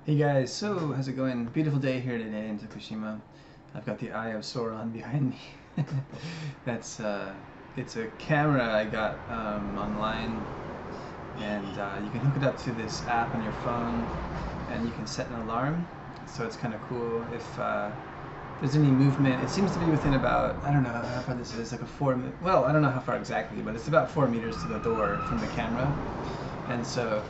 Hey guys, so how's it going? Beautiful day here today in Tokushima. I've got the Eye of Sauron behind me. That's it's a camera I got online, and you can hook it up to this app on your phone, and you can set an alarm. So it's kind of cool if there's any movement. It seems to be within about, I don't know how far this is, like a well, I don't know how far exactly, but it's about 4 meters to the door from the camera, and so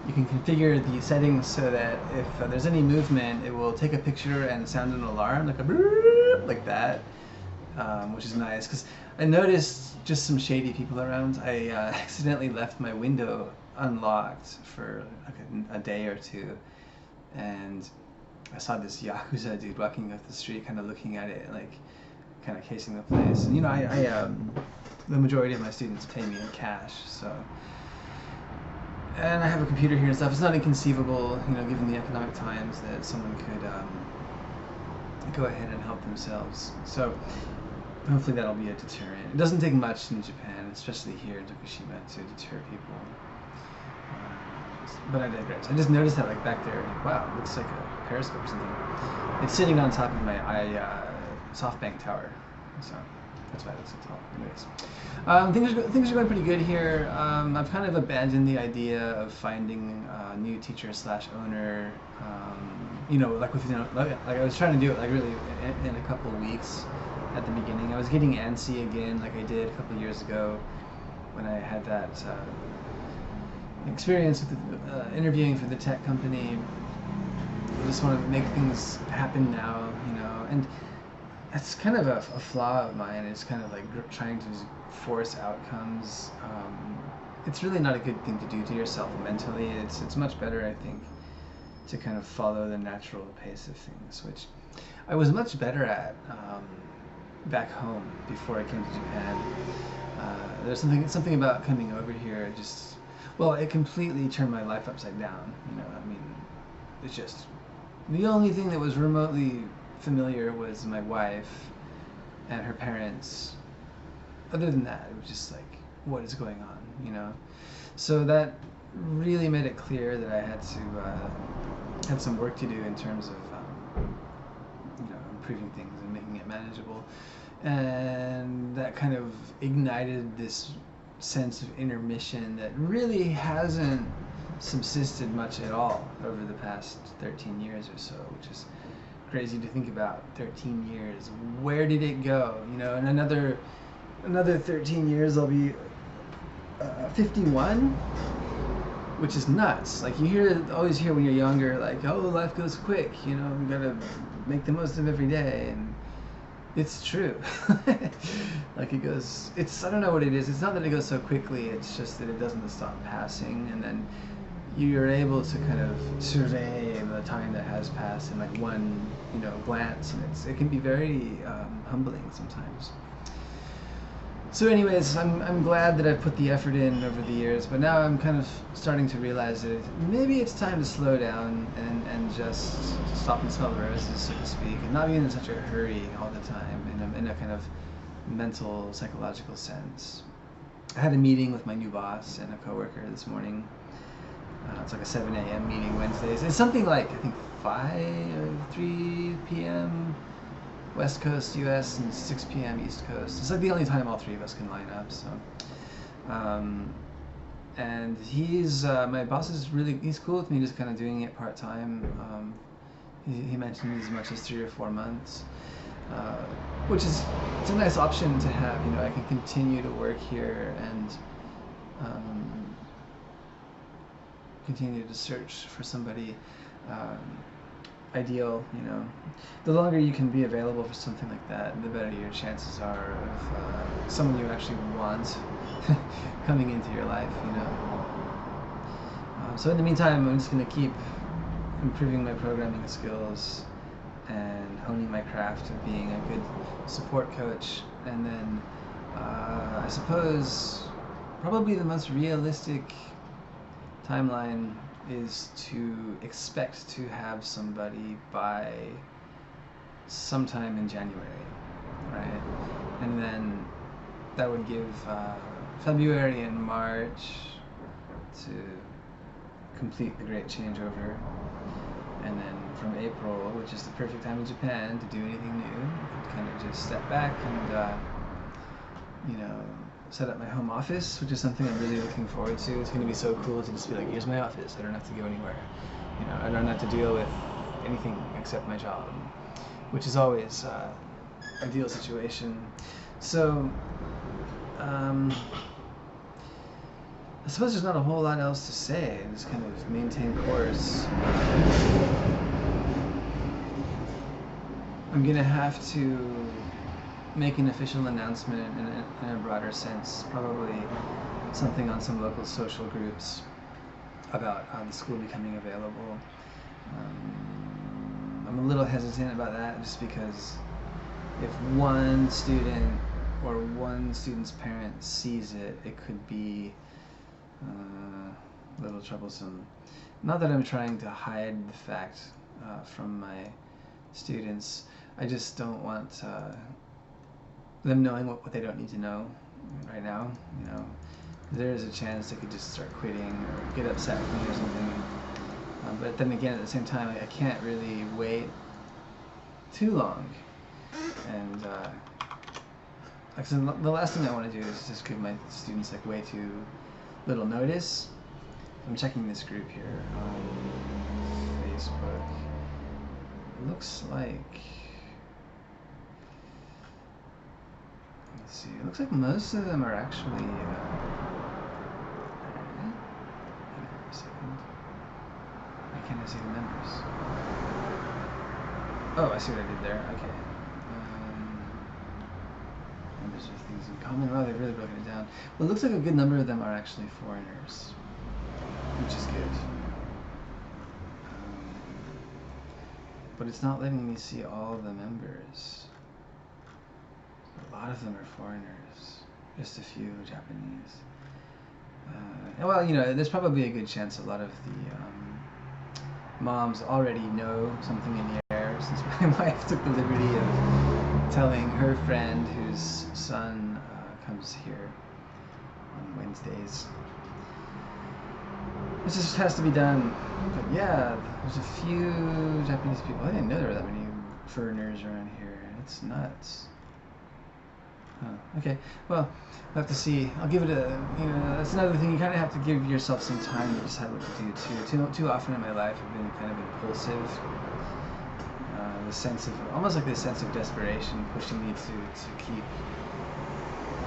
you can configure the settings so that if there's any movement, it will take a picture and sound an alarm, like a brrrr, like that, which is nice. Because I noticed just some shady people around. I accidentally left my window unlocked for like a day or two, and I saw this Yakuza dude walking up the street, kind of looking at it, like kind of casing the place. And the majority of my students pay me in cash, so. And I have a computer here and stuff. It's not inconceivable, given the economic times, that someone could go ahead and help themselves. So hopefully that'll be a deterrent. It doesn't take much in Japan, especially here in Tokushima, to deter people. But I digress. I just noticed that, like, back there, wow, it looks like a periscope or something. It's sitting on top of my SoftBank tower, so that's why it looks so tall. Anyways, things are going pretty good here. I've kind of abandoned the idea of finding a new teacher slash owner. Like I was trying to do it like really in a couple of weeks at the beginning. I was getting antsy again, like I did a couple of years ago when I had that experience with interviewing for the tech company. I just want to make things happen now, and that's kind of a flaw of mine. It's kind of like trying to force outcomes. It's really not a good thing to do to yourself mentally. It's much better, I think, to kind of follow the natural pace of things, which I was much better at back home before I came to Japan. There's something about coming over here. It completely turned my life upside down. It's just the only thing that was remotely familiar was my wife and her parents. Other than that, it was just like, what is going on, So that really made it clear that I had some work to do in terms of improving things and making it manageable, and that kind of ignited this sense of intermission that really hasn't subsisted much at all over the past 13 years or so, which is crazy to think about. 13 years, where did it go? In another 13 years I'll be 51, which is nuts. Like, always hear when you're younger, like, oh, life goes quick, you gotta make the most of every day, and it's true. Like, I don't know what it is. It's not that it goes so quickly, it's just that it doesn't stop passing, and then you're able to kind of survey the time that has passed in like one, glance, and it can be very humbling sometimes. So anyways, I'm glad that I've put the effort in over the years, but now I'm kind of starting to realize that maybe it's time to slow down and just stop and smell the roses, so to speak, and not be in such a hurry all the time in a kind of mental, psychological sense. I had a meeting with my new boss and a coworker this morning. It's like a 7 a.m. meeting Wednesdays. It's something like, I think, 3 p.m. West Coast US and 6 p.m. East Coast. It's like the only time all three of us can line up. So, and my boss is he's cool with me just kind of doing it part-time. He mentioned as much as 3 or 4 months, which it's a nice option to have. I can continue to work here and continue to search for somebody ideal. The longer you can be available for something like that, the better your chances are of someone you actually want coming into your life. So in the meantime, I'm just going to keep improving my programming skills and honing my craft of being a good support coach, and then I suppose probably the most realistic timeline is to expect to have somebody by sometime in January, right? And then that would give February and March to complete the great changeover. And then from April, which is the perfect time in Japan to do anything new, I could kind of just step back and, set up my home office, which is something I'm really looking forward to. It's going to be so cool to just be like, here's my office. I don't have to go anywhere. I don't have to deal with anything except my job, which is always ideal situation. So, I suppose there's not a whole lot else to say. Just kind of maintain course. I'm gonna have to make an official announcement in a broader sense, probably something on some local social groups about the school becoming available. I'm a little hesitant about that just because if one student or one student's parent sees it, it could be a little troublesome. Not that I'm trying to hide the fact from my students. I just don't want them knowing what they don't need to know right now. There is a chance they could just start quitting or get upset with me or something. But then again, at the same time, I can't really wait too long. And like so the last thing I want to do is just give my students like way too little notice. I'm checking this group here on Facebook. It looks like, let's see, it looks like most of them are actually, hang on a second. Why can't I see the members? Oh, I see what I did there, okay. Members with things in common. Wow, they've really broken it down. Well, it looks like a good number of them are actually foreigners, which is good. But it's not letting me see all the members. A lot of them are foreigners, just a few Japanese. Well, there's probably a good chance a lot of the moms already know something in the air, since my wife took the liberty of telling her friend whose son comes here on Wednesdays. This just has to be done. But yeah, there's a few Japanese people. I didn't know there were that many foreigners around here. It's nuts. Okay, well, we'll have to see. I'll give it that's another thing. You kind of have to give yourself some time to decide what to do too often in my life I've been kind of impulsive. The sense of, almost like this sense of desperation pushing me to keep,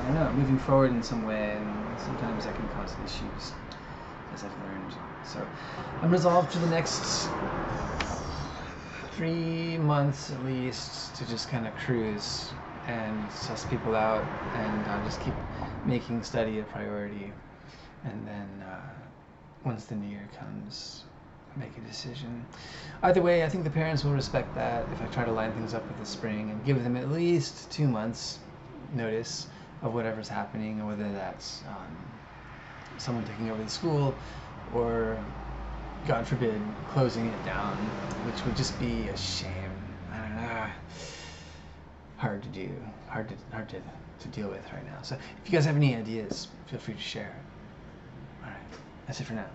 I don't know, moving forward in some way, and sometimes that can cause issues, as I've learned. So I'm resolved for the next 3 months at least to just kind of cruise and suss people out and just keep making study a priority, and then once the new year comes, make a decision. Either way, I think the parents will respect that if I try to line things up with the spring and give them at least 2 months notice of whatever's happening, or whether that's someone taking over the school or, God forbid, closing it down, which would just be a shame. I don't know. Hard to do, hard to deal with right now. So if you guys have any ideas, feel free to share. All right, that's it for now.